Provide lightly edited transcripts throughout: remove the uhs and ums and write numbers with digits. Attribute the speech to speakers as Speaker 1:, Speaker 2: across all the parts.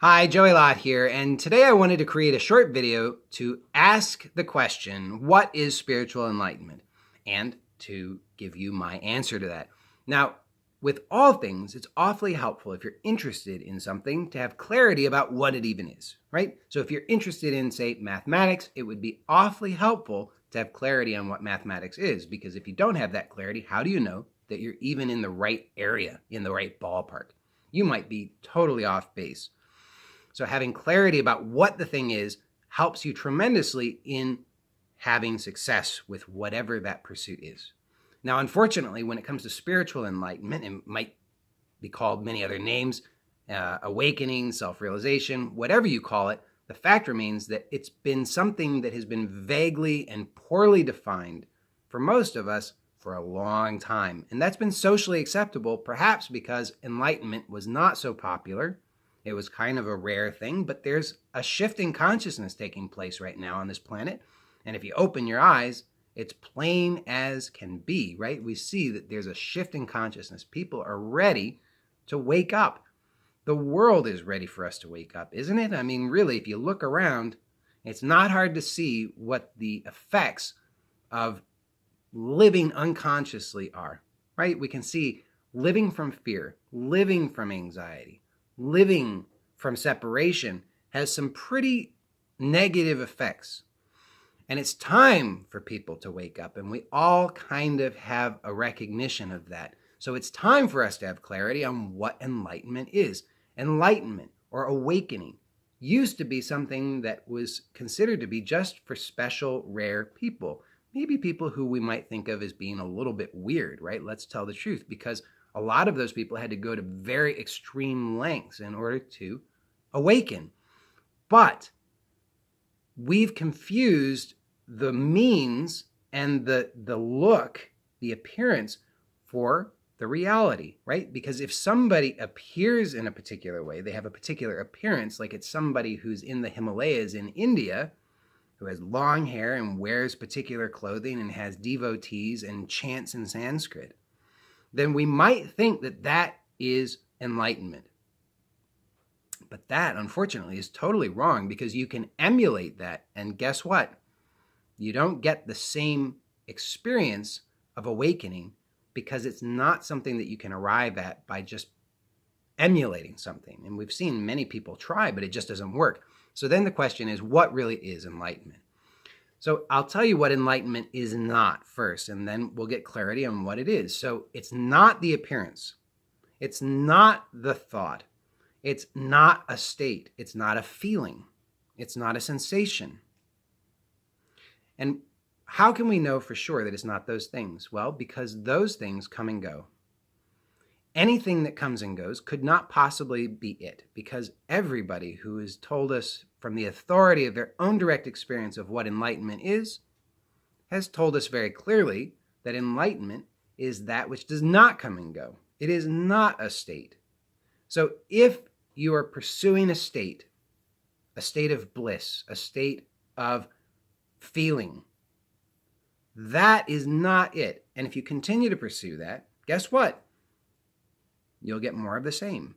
Speaker 1: Hi, Joey Lott here, and today I wanted to create a short video to ask the question, what is spiritual enlightenment? And to give you my answer to that. Now, with all things, it's awfully helpful if you're interested in something to have clarity about what it even is, right? So if you're interested in, say, mathematics, it would be awfully helpful to have clarity on what mathematics is, because if you don't have that clarity, how do you know that you're even in the right area, in the right ballpark? You might be totally off base. So having clarity about what the thing is helps you tremendously in having success with whatever that pursuit is. Now, unfortunately, when it comes to spiritual enlightenment, it might be called many other names, awakening, self-realization, whatever you call it, the fact remains that it's been something that has been vaguely and poorly defined for most of us for a long time. And that's been socially acceptable, perhaps because enlightenment was not so popular. It was kind of a rare thing, but there's a shift in consciousness taking place right now on this planet. And if you open your eyes, it's plain as can be, right? We see that there's a shift in consciousness. People are ready to wake up. The world is ready for us to wake up, isn't it? I mean, really, if you look around, it's not hard to see what the effects of living unconsciously are, right? We can see living from fear, living from anxiety, living from separation has some pretty negative effects. And it's time for people to wake up, and we all kind of have a recognition of that. So it's time for us to have clarity on what enlightenment is. Enlightenment, or awakening, used to be something that was considered to be just for special, rare people. Maybe people who we might think of as being a little bit weird, right? Let's tell the truth, because a lot of those people had to go to very extreme lengths in order to awaken. But we've confused the means and the look, the appearance for the reality, right? Because if somebody appears in a particular way, they have a particular appearance, like it's somebody who's in the Himalayas in India, who has long hair and wears particular clothing and has devotees and chants in Sanskrit, then we might think that that is enlightenment. But that, unfortunately, is totally wrong, because you can emulate that, and guess what? You don't get the same experience of awakening, because it's not something that you can arrive at by just emulating something. And we've seen many people try, but it just doesn't work. So then the question is, what really is enlightenment? So I'll tell you what enlightenment is not first, and then we'll get clarity on what it is. So it's not the appearance. It's not the thought. It's not a state. It's not a feeling. It's not a sensation. And how can we know for sure that it's not those things? Well, because those things come and go. Anything that comes and goes could not possibly be it, because everybody who has told us from the authority of their own direct experience of what enlightenment is has told us very clearly that enlightenment is that which does not come and go. It is not a state. So if you are pursuing a state of bliss, a state of feeling, that is not it. And if you continue to pursue that, guess what? You'll get more of the same.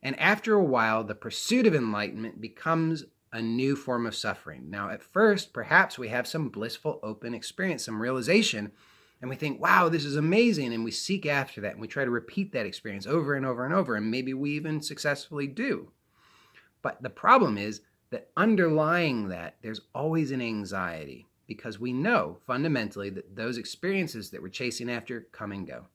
Speaker 1: And after a while, the pursuit of enlightenment becomes a new form of suffering. Now, at first, perhaps we have some blissful, open experience, some realization, and we think, wow, this is amazing, and we seek after that, and we try to repeat that experience over and over and over, and maybe we even successfully do. But the problem is that underlying that, there's always an anxiety, because we know fundamentally that those experiences that we're chasing after come and go.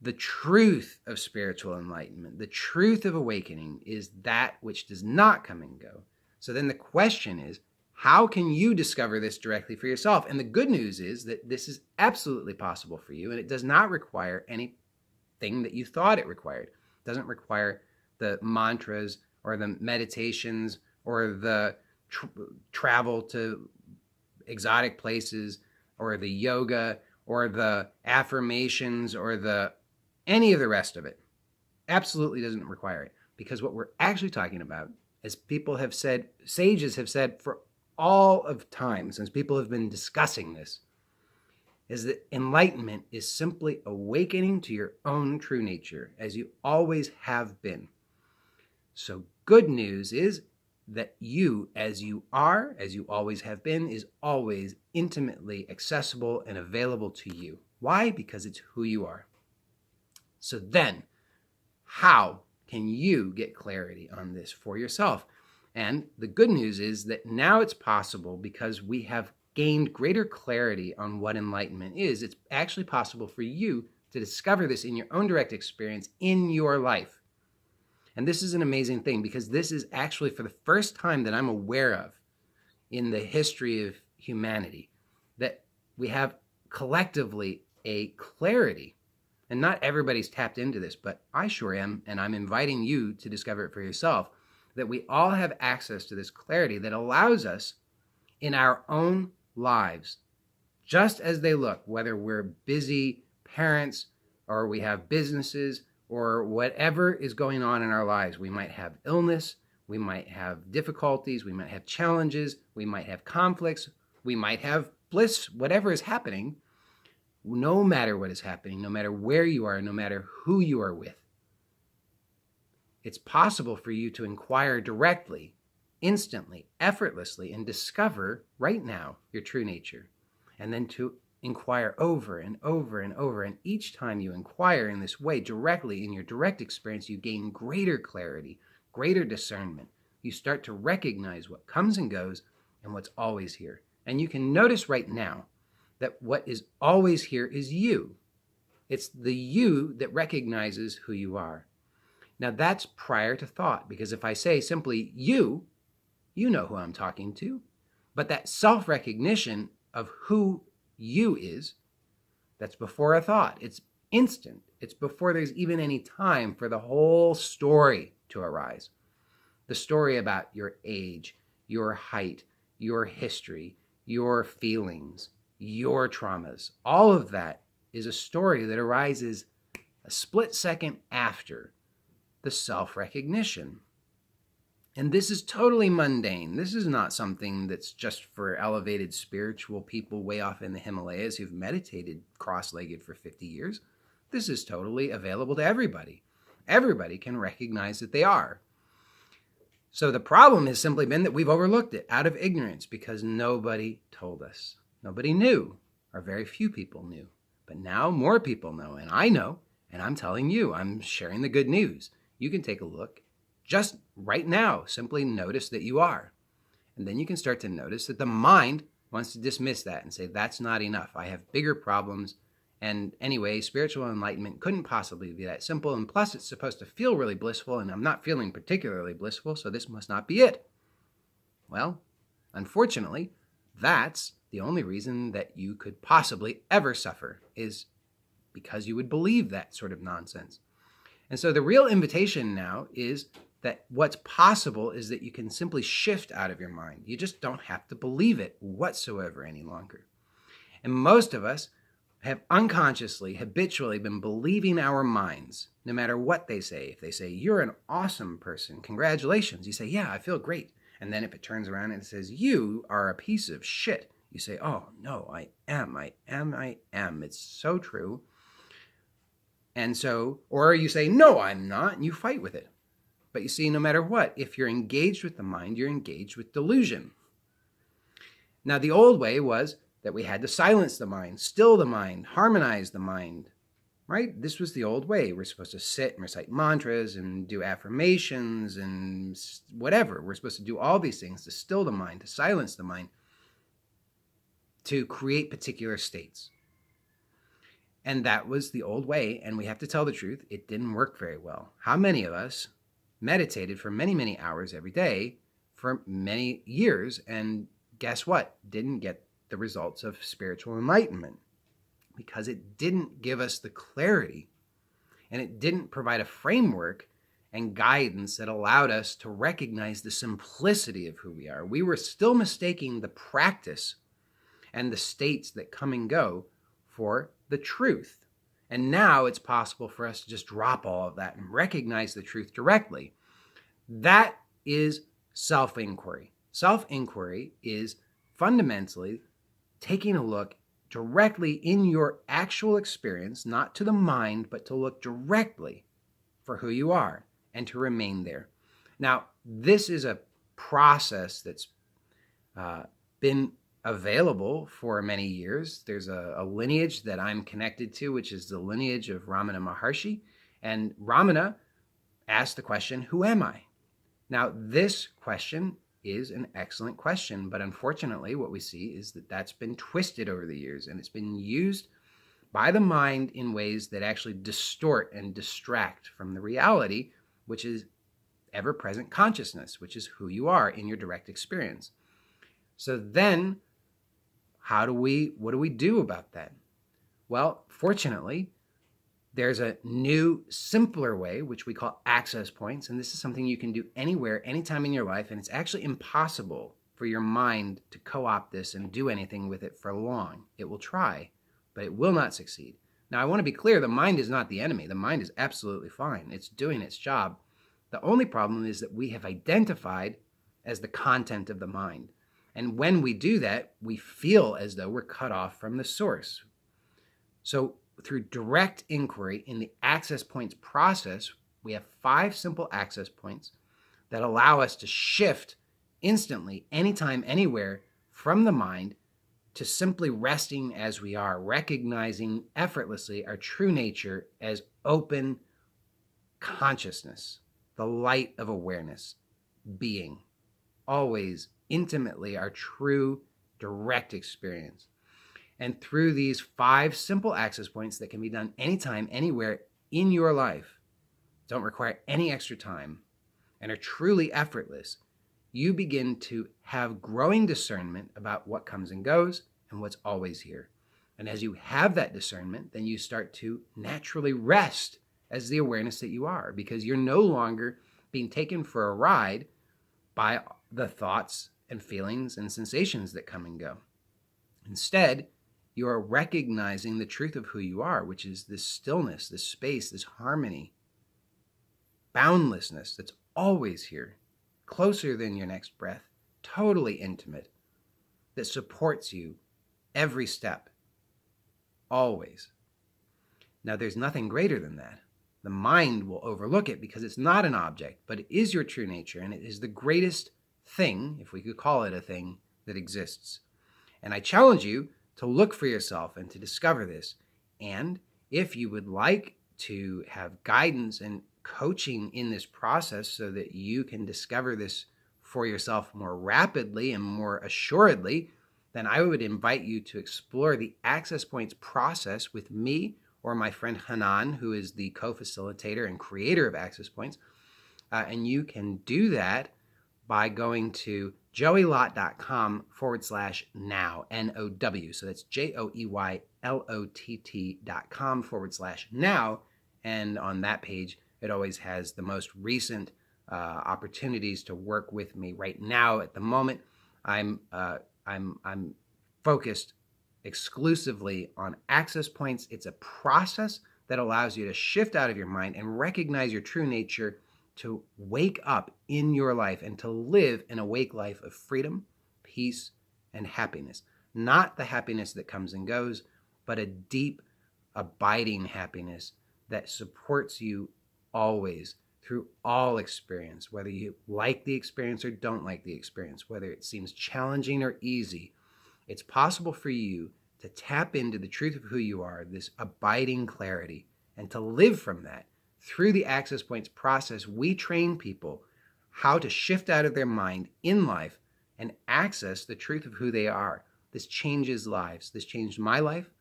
Speaker 1: The truth of spiritual enlightenment, the truth of awakening, is that which does not come and go. So then the question is, how can you discover this directly for yourself? And the good news is that this is absolutely possible for you, and it does not require anything that you thought it required. It doesn't require the mantras or the meditations or the travel to exotic places or the yoga or the affirmations or any of the rest of it. Absolutely doesn't require it, because what we're actually talking about, as people have said, sages have said for all of time, since people have been discussing this, is that enlightenment is simply awakening to your own true nature, as you always have been. So good news is that you, as you are, as you always have been, is always intimately accessible and available to you. Why? Because it's who you are. So then, how can you get clarity on this for yourself? And the good news is that now it's possible because we have gained greater clarity on what enlightenment is. It's actually possible for you to discover this in your own direct experience in your life. And this is an amazing thing because this is actually for the first time that I'm aware of in the history of humanity that we have collectively a clarity. And not everybody's tapped into this, but I sure am, and I'm inviting you to discover it for yourself, that we all have access to this clarity that allows us in our own lives, just as they look, whether we're busy parents or we have businesses or whatever is going on in our lives. We might have illness, we might have difficulties, we might have challenges, we might have conflicts, we might have bliss, whatever is happening. No matter what is happening, no matter where you are, no matter who you are with, it's possible for you to inquire directly, instantly, effortlessly, and discover right now your true nature. And then to inquire over and over and over. And each time you inquire in this way directly in your direct experience, you gain greater clarity, greater discernment. You start to recognize what comes and goes and what's always here. And you can notice right now that what is always here is you. It's the you that recognizes who you are. Now that's prior to thought, because if I say simply you know who I'm talking to. But that self-recognition of who you is, that's before a thought. It's instant. It's before there's even any time for the whole story to arise. The story about your age, your height, your history, your feelings, your traumas, all of that is a story that arises a split second after the self-recognition. And this is totally mundane. This is not something that's just for elevated spiritual people way off in the Himalayas who've meditated cross-legged for 50 years. This is totally available to everybody. Everybody can recognize that they are. So the problem has simply been that we've overlooked it out of ignorance because nobody told us. Nobody knew, or very few people knew. But now more people know, and I know, and I'm telling you, I'm sharing the good news. You can take a look. Just right now, simply notice that you are. And then you can start to notice that the mind wants to dismiss that and say, that's not enough. I have bigger problems. And anyway, spiritual enlightenment couldn't possibly be that simple. And plus, it's supposed to feel really blissful, and I'm not feeling particularly blissful, so this must not be it. Well, unfortunately, that's the only reason that you could possibly ever suffer is because you would believe that sort of nonsense. And so the real invitation now is that what's possible is that you can simply shift out of your mind. You just don't have to believe it whatsoever any longer. And most of us have unconsciously, habitually been believing our minds, no matter what they say. If they say, you're an awesome person, congratulations, you say, yeah, I feel great. And then if it turns around and it says, you are a piece of shit, you say, oh, no, I am. It's so true. And so, or you say, no, I'm not, and you fight with it. But you see, no matter what, if you're engaged with the mind, you're engaged with delusion. Now, the old way was that we had to silence the mind, still the mind, harmonize the mind, right? This was the old way. We're supposed to sit and recite mantras and do affirmations and whatever. We're supposed to do all these things to still the mind, to silence the mind, to create particular states. And that was the old way, and we have to tell the truth, it didn't work very well. How many of us meditated for many, many hours every day for many years, and guess what? Didn't get the results of spiritual enlightenment because it didn't give us the clarity, and it didn't provide a framework and guidance that allowed us to recognize the simplicity of who we are. We were still mistaking the practice and the states that come and go for the truth. And now it's possible for us to just drop all of that and recognize the truth directly. That is self-inquiry. Self-inquiry is fundamentally taking a look directly in your actual experience, not to the mind, but to look directly for who you are and to remain there. Now, this is a process that's been available for many years. There's a lineage that I'm connected to, which is the lineage of Ramana Maharshi. And Ramana asked the question, who am I? Now, this question is an excellent question, but unfortunately, what we see is that that's been twisted over the years, and it's been used by the mind in ways that actually distort and distract from the reality, which is ever-present consciousness, which is who you are in your direct experience. So then, what do we do about that? Well, fortunately, there's a new, simpler way, which we call access points, and this is something you can do anywhere, anytime in your life, and it's actually impossible for your mind to co-opt this and do anything with it for long. It will try, but it will not succeed. Now, I want to be clear, the mind is not the enemy. The mind is absolutely fine. It's doing its job. The only problem is that we have identified as the content of the mind. And when we do that, we feel as though we're cut off from the source. So through direct inquiry in the access points process, we have 5 simple access points that allow us to shift instantly, anytime, anywhere, from the mind to simply resting as we are, recognizing effortlessly our true nature as open consciousness, the light of awareness, being, always intimately our true direct experience. And through these 5 simple access points that can be done anytime, anywhere in your life, don't require any extra time, and are truly effortless, you begin to have growing discernment about what comes and goes and what's always here. And as you have that discernment, then you start to naturally rest as the awareness that you are, because you're no longer being taken for a ride by the thoughts and feelings and sensations that come and go. Instead, you are recognizing the truth of who you are, which is this stillness, this space, this harmony, boundlessness that's always here, closer than your next breath, totally intimate, that supports you every step, always. Now, there's nothing greater than that. The mind will overlook it because it's not an object, but it is your true nature, and it is the greatest thing, if we could call it a thing, that exists. And I challenge you to look for yourself and to discover this. And if you would like to have guidance and coaching in this process so that you can discover this for yourself more rapidly and more assuredly, then I would invite you to explore the Access Points process with me or my friend Hanan, who is the co-facilitator and creator of Access Points. And you can do that by going to joeylott.com/now, N-O-W. So that's joeylott.com/now. And on that page, it always has the most recent opportunities to work with me. Right now, at the moment, I'm focused exclusively on access points. It's a process that allows you to shift out of your mind and recognize your true nature, to wake up in your life and to live an awake life of freedom, peace, and happiness. Not the happiness that comes and goes, but a deep, abiding happiness that supports you always through all experience, whether you like the experience or don't like the experience, whether it seems challenging or easy. It's possible for you to tap into the truth of who you are, this abiding clarity, and to live from that. Through the Access Points process, we train people how to shift out of their mind in life and access the truth of who they are. This changes lives. This changed my life.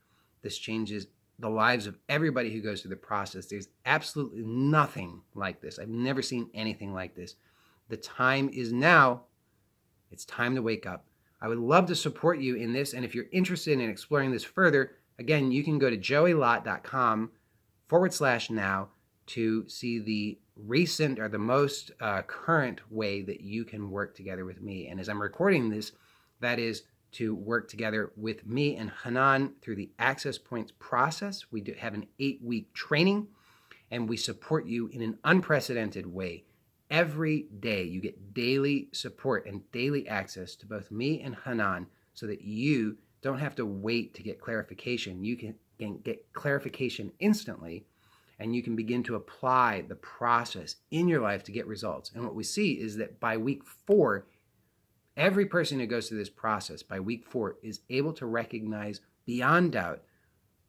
Speaker 1: This changes the lives of everybody who goes through the process. There's absolutely nothing like this. I've never seen anything like this. The time is now. It's time to wake up. I would love to support you in this. And if you're interested in exploring this further, again, you can go to joeylott.com/now to see the recent or the most current way that you can work together with me. And as I'm recording this, that is to work together with me and Hanan through the Access Points process. We do have an 8-week training, and we support you in an unprecedented way. Every day you get daily support and daily access to both me and Hanan, so that you don't have to wait to get clarification. You can get clarification instantly, and you can begin to apply the process in your life to get results. And what we see is that by week 4, every person who goes through this process by week 4 is able to recognize beyond doubt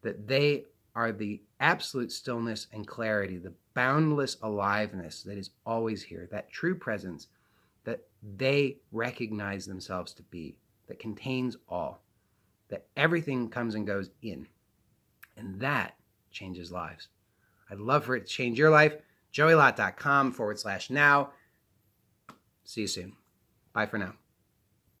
Speaker 1: that they are the absolute stillness and clarity, the boundless aliveness that is always here, that true presence that they recognize themselves to be, that contains all, that everything comes and goes in. And that changes lives. I'd love for it to change your life. joeylott.com/now. See you soon. Bye for now.